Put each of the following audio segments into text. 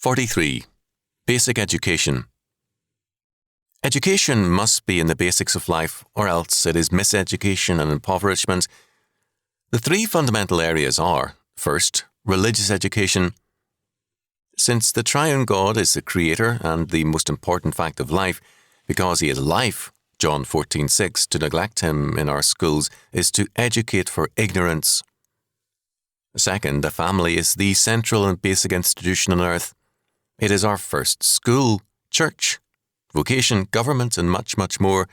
43. Basic education. Education must be in the basics of life, or else it is miseducation and impoverishment. The three fundamental areas are, first, religious education. Since the triune God is the creator and the most important fact of life, because he is life, John 14:6, to neglect him in our schools is to educate for ignorance. Second, the family is the central and basic institution on earth. It is our first school, church, vocation, government, and much, much more.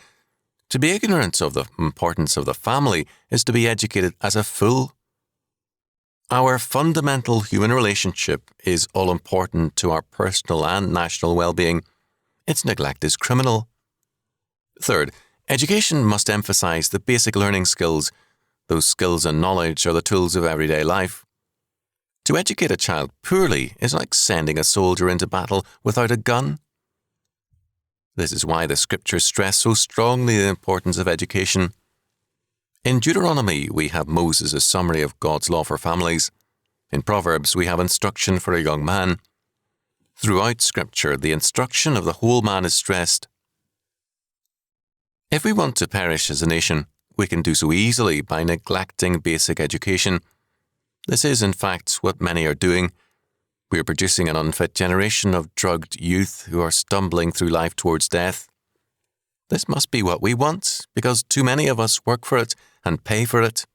To be ignorant of the importance of the family is to be educated as a fool. Our fundamental human relationship is all-important to our personal and national well-being. Its neglect is criminal. Third, education must emphasize the basic learning skills. Those skills and knowledge are the tools of everyday life. To educate a child poorly is like sending a soldier into battle without a gun. This is why the scriptures stress so strongly the importance of education. In Deuteronomy, we have Moses' summary of God's law for families. In Proverbs, we have instruction for a young man. Throughout Scripture, the instruction of the whole man is stressed. If we want to perish as a nation, we can do so easily by neglecting basic education. This is, in fact, what many are doing. We are producing an unfit generation of drugged youth who are stumbling through life towards death. This must be what we want, because too many of us work for it and pay for it.